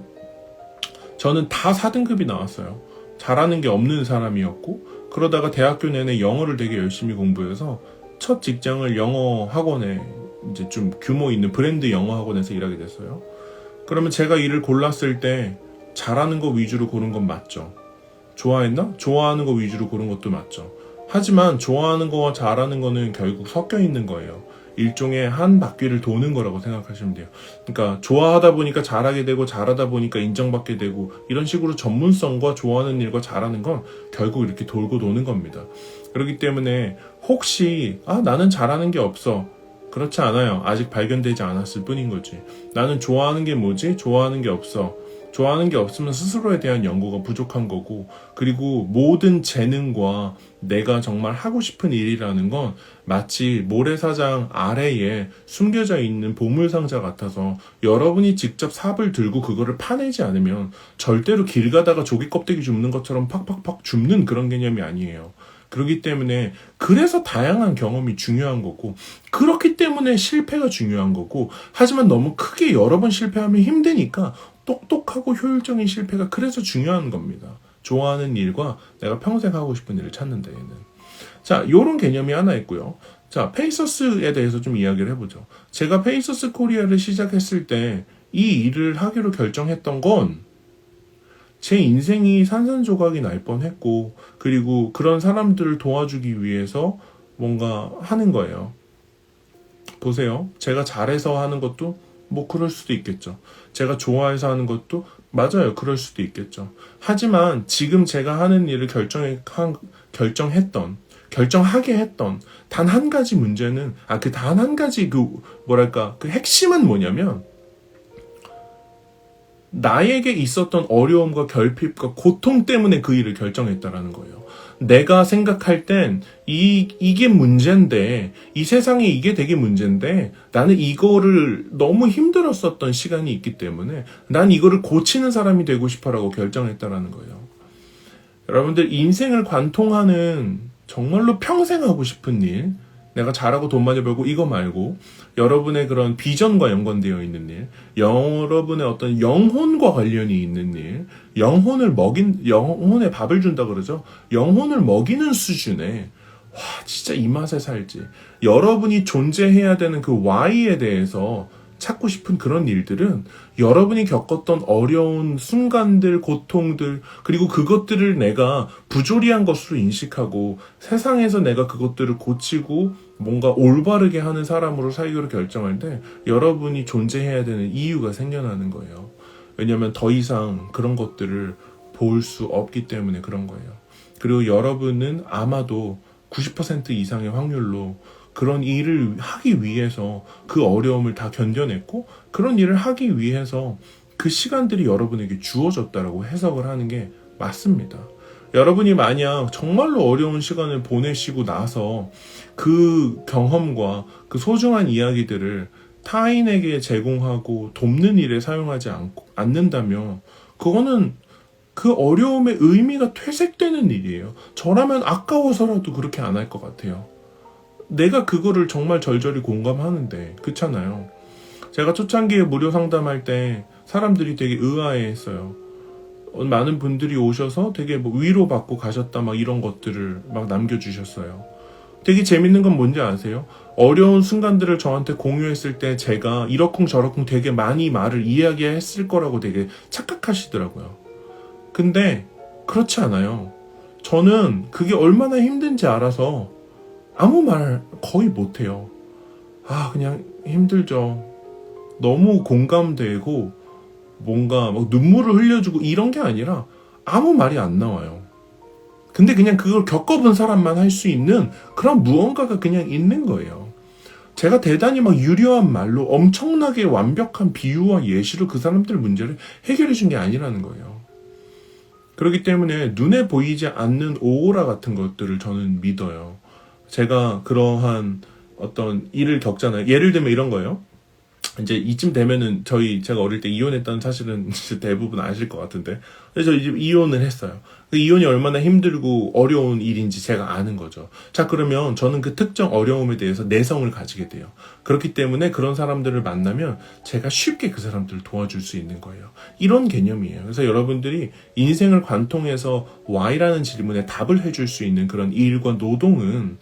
저는 다 4등급이 나왔어요. 잘하는 게 없는 사람이었고, 그러다가 대학교 내내 영어를 되게 열심히 공부해서 첫 직장을 영어 학원에 이제 좀 규모 있는 브랜드 영어 학원에서 일하게 됐어요. 그러면 제가 일을 골랐을 때 잘하는 거 위주로 고른 건 맞죠. 좋아했나? 좋아하는 거 위주로 고른 것도 맞죠. 하지만 좋아하는 거와 잘하는 거는 결국 섞여 있는 거예요. 일종의 한 바퀴를 도는 거라고 생각하시면 돼요. 그러니까 좋아하다 보니까 잘하게 되고 잘하다 보니까 인정받게 되고 이런 식으로 전문성과 좋아하는 일과 잘하는 건 결국 이렇게 돌고 도는 겁니다. 그렇기 때문에 혹시 나는 잘하는 게 없어. 그렇지 않아요. 아직 발견되지 않았을 뿐인 거지. 나는 좋아하는 게 뭐지? 좋아하는 게 없어. 좋아하는 게 없으면 스스로에 대한 연구가 부족한 거고, 그리고 모든 재능과 내가 정말 하고 싶은 일이라는 건 마치 모래사장 아래에 숨겨져 있는 보물상자 같아서 여러분이 직접 삽을 들고 그거를 파내지 않으면 절대로 길 가다가 조개 껍데기 줍는 것처럼 팍팍팍 줍는 그런 개념이 아니에요. 그렇기 때문에 그래서 다양한 경험이 중요한 거고, 그렇기 때문에 실패가 중요한 거고, 하지만 너무 크게 여러 번 실패하면 힘드니까 똑똑하고 효율적인 실패가 그래서 중요한 겁니다. 좋아하는 일과 내가 평생 하고 싶은 일을 찾는 데에는. 자, 요런 개념이 하나 있고요. 자, 페이서스에 대해서 좀 이야기를 해보죠. 제가 페이서스 코리아를 시작했을 때 이 일을 하기로 결정했던 건 제 인생이 산산조각이 날 뻔했고, 그리고 그런 사람들을 도와주기 위해서 뭔가 하는 거예요. 보세요. 제가 잘해서 하는 것도 뭐 그럴 수도 있겠죠. 제가 좋아해서 하는 것도 맞아요. 그럴 수도 있겠죠. 하지만 지금 제가 하는 일을 결정하게 했던 단 한 가지 문제는, 그 단 한 가지 그 핵심은 뭐냐면, 나에게 있었던 어려움과 결핍과 고통 때문에 그 일을 결정했다라는 거예요. 내가 생각할 땐 이게 문제인데, 이 세상에 이게 되게 문제인데, 나는 이거를 너무 힘들었었던 시간이 있기 때문에 난 이거를 고치는 사람이 되고 싶어라고 결정했다라는 거예요. 여러분들, 인생을 관통하는 정말로 평생 하고 싶은 일, 내가 잘하고 돈 많이 벌고 이거 말고 여러분의 그런 비전과 연관되어 있는 일, 여러분의 어떤 영혼과 관련이 있는 일, 영혼에 밥을 준다 그러죠. 영혼을 먹이는 수준의, 진짜 이 맛에 살지. 여러분이 존재해야 되는 그 Y에 대해서 찾고 싶은 그런 일들은 여러분이 겪었던 어려운 순간들, 고통들, 그리고 그것들을 내가 부조리한 것으로 인식하고 세상에서 내가 그것들을 고치고 뭔가 올바르게 하는 사람으로 살기로 결정할 때 여러분이 존재해야 되는 이유가 생겨나는 거예요. 왜냐하면 더 이상 그런 것들을 볼 수 없기 때문에 그런 거예요. 그리고 여러분은 아마도 90% 이상의 확률로 그런 일을 하기 위해서 그 어려움을 다 견뎌냈고, 그런 일을 하기 위해서 그 시간들이 여러분에게 주어졌다라고 해석을 하는 게 맞습니다. 여러분이 만약 정말로 어려운 시간을 보내시고 나서 그 경험과 그 소중한 이야기들을 타인에게 제공하고 돕는 일에 사용하지 않는다면 그거는 그 어려움의 의미가 퇴색되는 일이에요. 저라면 아까워서라도 그렇게 안 할 것 같아요. 내가 그거를 정말 절절히 공감하는데, 그렇잖아요. 제가 초창기에 무료 상담할 때 사람들이 되게 의아해했어요. 많은 분들이 오셔서 되게 위로받고 가셨다 이런 것들을 남겨주셨어요. 되게 재밌는 건 뭔지 아세요? 어려운 순간들을 저한테 공유했을 때 제가 이러쿵저러쿵 되게 많이 말을 이야기했을 거라고 되게 착각하시더라고요. 근데 그렇지 않아요. 저는 그게 얼마나 힘든지 알아서 아무 말 거의 못해요. 그냥 힘들죠. 너무 공감되고 뭔가 눈물을 흘려주고 이런 게 아니라 아무 말이 안 나와요. 근데 그냥 그걸 겪어본 사람만 할 수 있는 그런 무언가가 그냥 있는 거예요. 제가 대단히 유려한 말로 엄청나게 완벽한 비유와 예시로 그 사람들 문제를 해결해 준 게 아니라는 거예요. 그렇기 때문에 눈에 보이지 않는 오호라 같은 것들을 저는 믿어요. 제가 그러한 어떤 일을 겪잖아요. 예를 들면 이런 거예요. 이제 이쯤 되면은 제가 어릴 때 이혼했다는 사실은 대부분 아실 것 같은데, 그래서 이제 이혼을 했어요. 그 이혼이 얼마나 힘들고 어려운 일인지 제가 아는 거죠. 자, 그러면 저는 그 특정 어려움에 대해서 내성을 가지게 돼요. 그렇기 때문에 그런 사람들을 만나면 제가 쉽게 그 사람들을 도와줄 수 있는 거예요. 이런 개념이에요. 그래서 여러분들이 인생을 관통해서 Y라는 질문에 답을 해줄 수 있는 그런 일과 노동은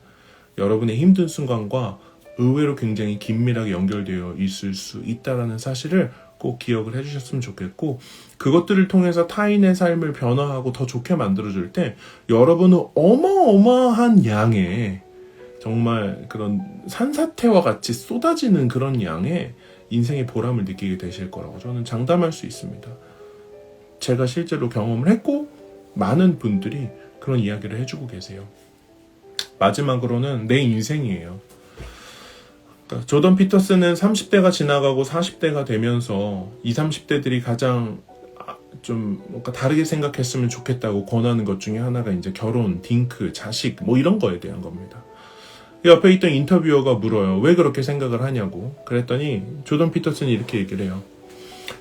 여러분의 힘든 순간과 의외로 굉장히 긴밀하게 연결되어 있을 수 있다는 사실을 꼭 기억을 해주셨으면 좋겠고, 그것들을 통해서 타인의 삶을 변화하고 더 좋게 만들어줄 때 여러분은 어마어마한 양의, 정말 그런 산사태와 같이 쏟아지는 그런 양의 인생의 보람을 느끼게 되실 거라고 저는 장담할 수 있습니다. 제가 실제로 경험을 했고 많은 분들이 그런 이야기를 해주고 계세요. 마지막으로는 내 인생이에요. 조던 피터슨은 30대가 지나가고 40대가 되면서 20, 30대들이 가장 좀 뭔가 다르게 생각했으면 좋겠다고 권하는 것 중에 하나가 이제 결혼, 딩크, 자식 뭐 이런 거에 대한 겁니다. 옆에 있던 인터뷰어가 물어요. 왜 그렇게 생각을 하냐고. 그랬더니 조던 피터슨이 이렇게 얘기를 해요.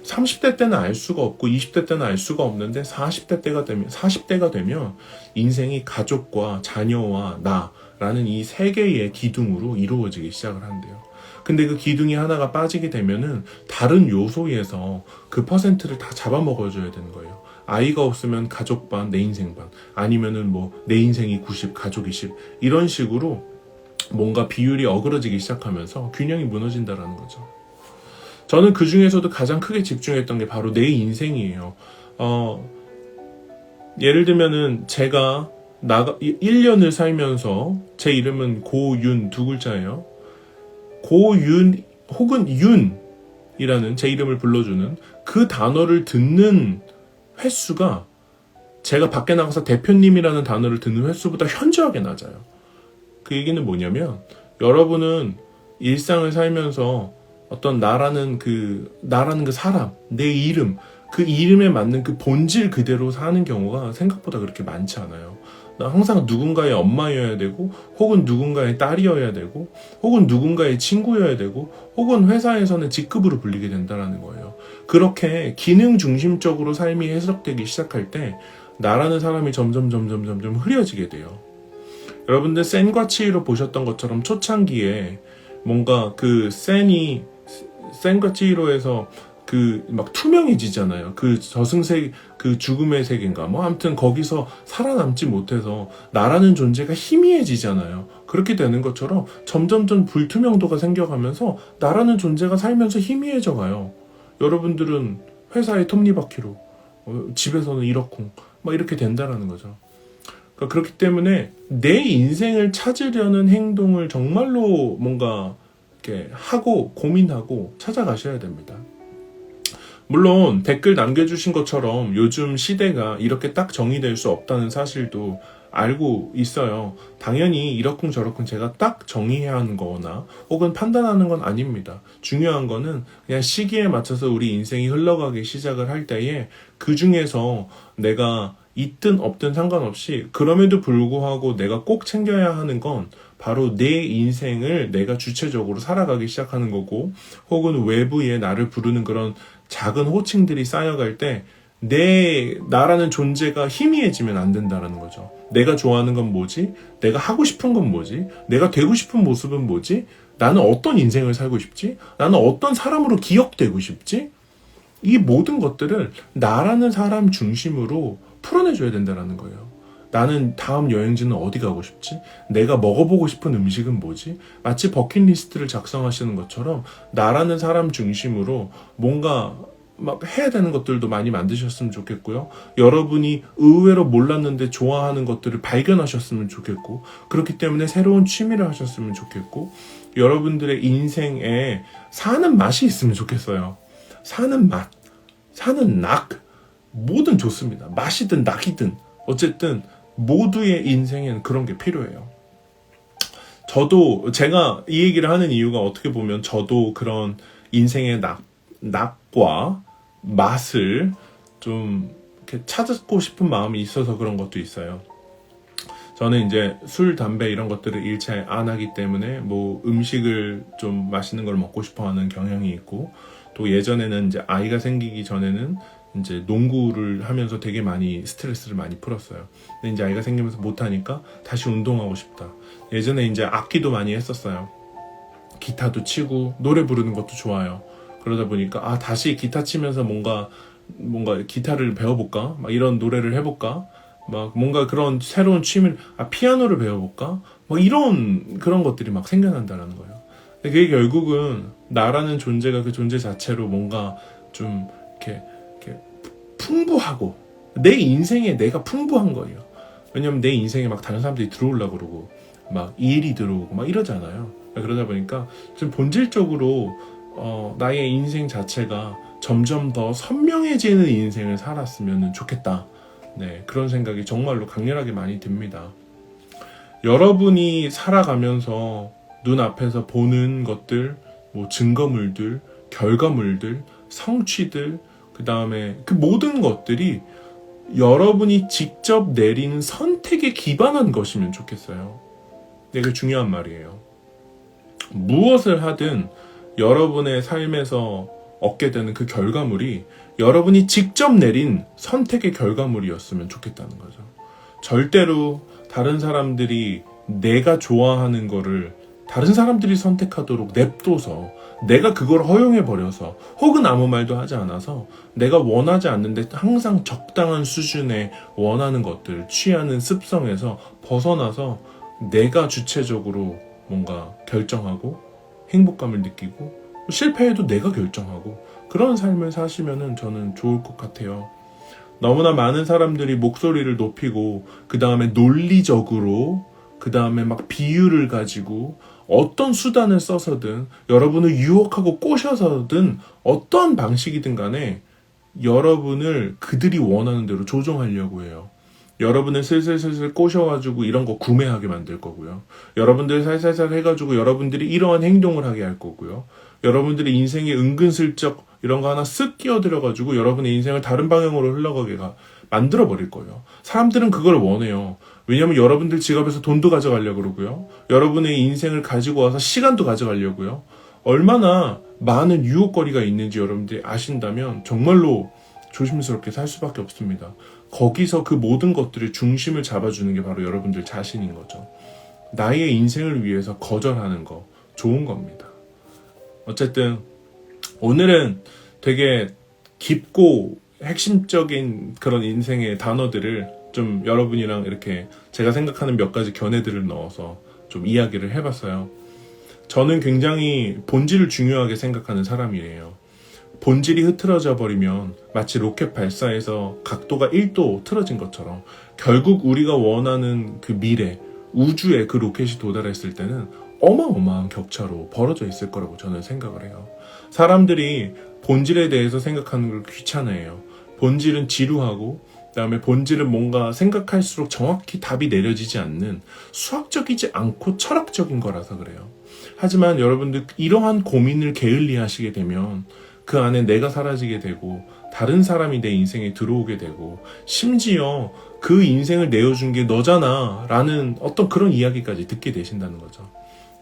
30대 때는 알 수가 없고 20대 때는 알 수가 없는데 40대가 되면 인생이 가족과 자녀와 나라는 이 세 개의 기둥으로 이루어지기 시작을 한대요. 근데 그 기둥이 하나가 빠지게 되면은 다른 요소에서 그 퍼센트를 다 잡아먹어줘야 되는 거예요. 아이가 없으면 가족 반, 내 인생 반, 아니면은 뭐 내 인생이 90, 가족이 10 이런 식으로 뭔가 비율이 어그러지기 시작하면서 균형이 무너진다라는 거죠. 저는 그 중에서도 가장 크게 집중했던 게 바로 내 인생이에요. 예를 들면은 제가 1년을 살면서 제 이름은 고윤 두 글자예요. 고윤 혹은 윤이라는 제 이름을 불러주는 그 단어를 듣는 횟수가 제가 밖에 나가서 대표님이라는 단어를 듣는 횟수보다 현저하게 낮아요. 그 얘기는 뭐냐면 여러분은 일상을 살면서 어떤 나라는 그 사람, 내 이름, 그 이름에 맞는 그 본질 그대로 사는 경우가 생각보다 그렇게 많지 않아요. 나 항상 누군가의 엄마여야 되고, 혹은 누군가의 딸이어야 되고, 혹은 누군가의 친구여야 되고, 혹은 회사에서는 직급으로 불리게 된다는 거예요. 그렇게 기능 중심적으로 삶이 해석되기 시작할 때 나라는 사람이 점점 흐려지게 돼요. 여러분들 센과 치히로 보셨던 것처럼 초창기에 뭔가 그 센과 치히로에서 그 막 투명해지잖아요. 그 저승세, 그 죽음의 세계인가 뭐 아무튼 거기서 살아남지 못해서 나라는 존재가 희미해지잖아요. 그렇게 되는 것처럼 점점 불투명도가 생겨가면서 나라는 존재가 살면서 희미해져 가요. 여러분들은 회사의 톱니바퀴로, 집에서는 이러쿵 막 이렇게 된다라는 거죠. 그러니까 그렇기 때문에 내 인생을 찾으려는 행동을 정말로 뭔가 이렇게 하고 고민하고 찾아가셔야 됩니다. 물론 댓글 남겨주신 것처럼 요즘 시대가 이렇게 딱 정의될 수 없다는 사실도 알고 있어요. 당연히 이러쿵저러쿵 제가 딱 정의해야 하는 거나 혹은 판단하는 건 아닙니다. 중요한 거는 그냥 시기에 맞춰서 우리 인생이 흘러가기 시작을 할 때에 그 중에서 내가 있든 없든 상관없이 그럼에도 불구하고 내가 꼭 챙겨야 하는 건 바로 내 인생을 내가 주체적으로 살아가기 시작하는 거고, 혹은 외부에 나를 부르는 그런 작은 호칭들이 쌓여갈 때 나라는 존재가 희미해지면 안 된다는 거죠. 내가 좋아하는 건 뭐지? 내가 하고 싶은 건 뭐지? 내가 되고 싶은 모습은 뭐지? 나는 어떤 인생을 살고 싶지? 나는 어떤 사람으로 기억되고 싶지? 이 모든 것들을 나라는 사람 중심으로 풀어내줘야 된다는 거예요. 나는 다음 여행지는 어디 가고 싶지? 내가 먹어보고 싶은 음식은 뭐지? 마치 버킷리스트를 작성하시는 것처럼 나라는 사람 중심으로 뭔가 막 해야 되는 것들도 많이 만드셨으면 좋겠고요. 여러분이 의외로 몰랐는데 좋아하는 것들을 발견하셨으면 좋겠고, 그렇기 때문에 새로운 취미를 하셨으면 좋겠고, 여러분들의 인생에 사는 맛이 있으면 좋겠어요. 사는 맛, 사는 낙, 뭐든 좋습니다. 맛이든 낙이든 어쨌든 모두의 인생에는 그런 게 필요해요. 저도 제가 이 얘기를 하는 이유가 어떻게 보면 저도 그런 인생의 낙과 맛을 좀 이렇게 찾고 싶은 마음이 있어서 그런 것도 있어요. 저는 이제 술, 담배 이런 것들을 일체 안 하기 때문에 뭐 음식을 좀 맛있는 걸 먹고 싶어 하는 경향이 있고, 또 예전에는 이제 아이가 생기기 전에는 이제 농구를 하면서 되게 많이 스트레스를 많이 풀었어요. 근데 이제 아이가 생기면서 못하니까 다시 운동하고 싶다. 예전에 이제 악기도 많이 했었어요. 기타도 치고 노래 부르는 것도 좋아요. 그러다 보니까 다시 기타 치면서 뭔가 기타를 배워볼까? 막 이런 노래를 해볼까? 막 뭔가 그런 새로운 취미를 피아노를 배워볼까? 막 이런 그런 것들이 막 생겨난다는 거예요. 근데 그게 결국은 나라는 존재가 그 존재 자체로 뭔가 좀 이렇게 풍부하고 내 인생에 내가 풍부한 거예요. 왜냐면 내 인생에 막 다른 사람들이 들어오려고 그러고 막 일이 들어오고 막 이러잖아요. 그러다 보니까 좀 본질적으로 나의 인생 자체가 점점 더 선명해지는 인생을 살았으면 좋겠다. 네, 그런 생각이 정말로 강렬하게 많이 듭니다. 여러분이 살아가면서 눈앞에서 보는 것들, 뭐 증거물들, 결과물들, 성취들, 그 다음에 그 모든 것들이 여러분이 직접 내리는 선택에 기반한 것이면 좋겠어요. 되게 중요한 말이에요. 무엇을 하든 여러분의 삶에서 얻게 되는 그 결과물이 여러분이 직접 내린 선택의 결과물이었으면 좋겠다는 거죠. 절대로 다른 사람들이 내가 좋아하는 거를 다른 사람들이 선택하도록 냅둬서 내가 그걸 허용해버려서 혹은 아무 말도 하지 않아서 내가 원하지 않는데 항상 적당한 수준의 원하는 것들 취하는 습성에서 벗어나서 내가 주체적으로 뭔가 결정하고 행복감을 느끼고 실패해도 내가 결정하고 그런 삶을 사시면은 저는 좋을 것 같아요. 너무나 많은 사람들이 목소리를 높이고 그 다음에 논리적으로 그 다음에 막 비유를 가지고 어떤 수단을 써서든 여러분을 유혹하고 꼬셔서든 어떤 방식이든 간에 여러분을 그들이 원하는 대로 조종하려고 해요. 여러분을 슬슬슬슬 꼬셔가지고 이런 거 구매하게 만들 거고요. 여러분들 살살살 해가지고 여러분들이 이러한 행동을 하게 할 거고요. 여러분들의 인생에 은근슬쩍 이런 거 하나 쓱 끼어들여가지고 여러분의 인생을 다른 방향으로 흘러가게 만들어버릴 거예요. 사람들은 그걸 원해요. 왜냐면 여러분들 지갑에서 돈도 가져가려고 그러고요. 여러분의 인생을 가지고 와서 시간도 가져가려고요. 얼마나 많은 유혹거리가 있는지 여러분들이 아신다면 정말로 조심스럽게 살 수밖에 없습니다. 거기서 그 모든 것들의 중심을 잡아주는 게 바로 여러분들 자신인 거죠. 나의 인생을 위해서 거절하는 거 좋은 겁니다. 어쨌든 오늘은 되게 깊고 핵심적인 그런 인생의 단어들을 좀 여러분이랑 이렇게 제가 생각하는 몇 가지 견해들을 넣어서 좀 이야기를 해봤어요. 저는 굉장히 본질을 중요하게 생각하는 사람이에요. 본질이 흐트러져 버리면 마치 로켓 발사에서 각도가 1도 틀어진 것처럼 결국 우리가 원하는 그 미래, 우주에 그 로켓이 도달했을 때는 어마어마한 격차로 벌어져 있을 거라고 저는 생각을 해요. 사람들이 본질에 대해서 생각하는 걸 귀찮아해요. 본질은 지루하고 그다음에 본질은 뭔가 생각할수록 정확히 답이 내려지지 않는 수학적이지 않고 철학적인 거라서 그래요. 하지만 여러분들 이러한 고민을 게을리하시게 되면 그 안에 내가 사라지게 되고 다른 사람이 내 인생에 들어오게 되고 심지어 그 인생을 내어준 게 너잖아 라는 어떤 그런 이야기까지 듣게 되신다는 거죠.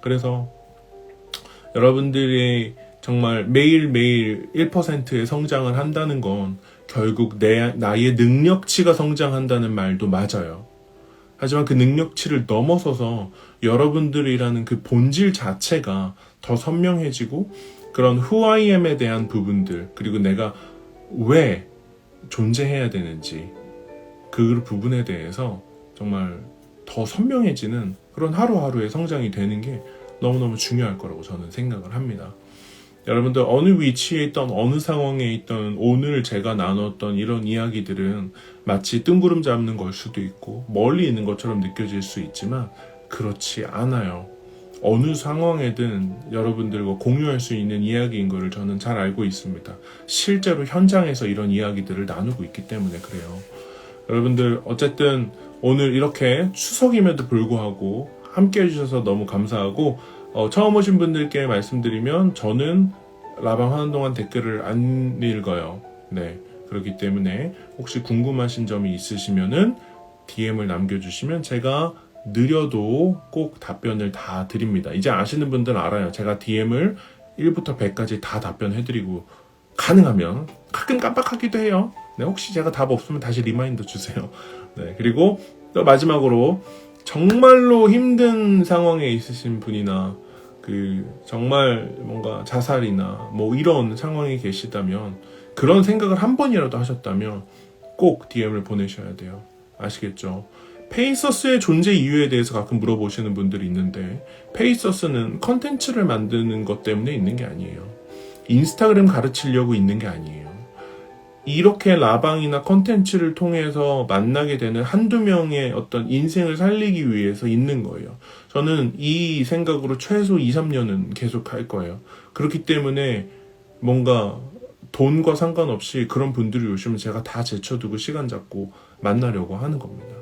그래서 여러분들이 정말 매일매일 1%의 성장을 한다는 건 결국 나의 능력치가 성장한다는 말도 맞아요. 하지만 그 능력치를 넘어서서 여러분들이라는 그 본질 자체가 더 선명해지고 그런 who I am에 대한 부분들 그리고 내가 왜 존재해야 되는지 그 부분에 대해서 정말 더 선명해지는 그런 하루하루의 성장이 되는 게 너무너무 중요할 거라고 저는 생각을 합니다. 여러분들 어느 위치에 있던 어느 상황에 있던 오늘 제가 나눴던 이런 이야기들은 마치 뜬구름 잡는 걸 수도 있고 멀리 있는 것처럼 느껴질 수 있지만 그렇지 않아요. 어느 상황에든 여러분들과 공유할 수 있는 이야기인 것을 저는 잘 알고 있습니다. 실제로 현장에서 이런 이야기들을 나누고 있기 때문에 그래요. 여러분들 어쨌든 오늘 이렇게 추석임에도 불구하고 함께 해주셔서 너무 감사하고 처음 오신 분들께 말씀드리면 저는 라방 하는 동안 댓글을 안 읽어요. 네, 그렇기 때문에 혹시 궁금하신 점이 있으시면은 DM을 남겨주시면 제가 느려도 꼭 답변을 다 드립니다. 이제 아시는 분들은 알아요. 제가 DM을 1부터 100까지 다 답변해드리고 가능하면 가끔 깜빡하기도 해요. 네, 혹시 제가 답 없으면 다시 리마인더 주세요. 네, 그리고 또 마지막으로 정말로 힘든 상황에 있으신 분이나 정말 뭔가 자살이나 뭐 이런 상황에 계시다면 그런 생각을 한 번이라도 하셨다면 꼭 DM을 보내셔야 돼요. 아시겠죠? 페이서스의 존재 이유에 대해서 가끔 물어보시는 분들이 있는데 페이서스는 컨텐츠를 만드는 것 때문에 있는 게 아니에요. 인스타그램 가르치려고 있는 게 아니에요. 이렇게 라방이나 컨텐츠를 통해서 만나게 되는 한두 명의 어떤 인생을 살리기 위해서 있는 거예요. 저는 이 생각으로 최소 2, 3년은 계속 할 거예요. 그렇기 때문에 뭔가 돈과 상관없이 그런 분들이 오시면 제가 다 제쳐두고 시간 잡고 만나려고 하는 겁니다.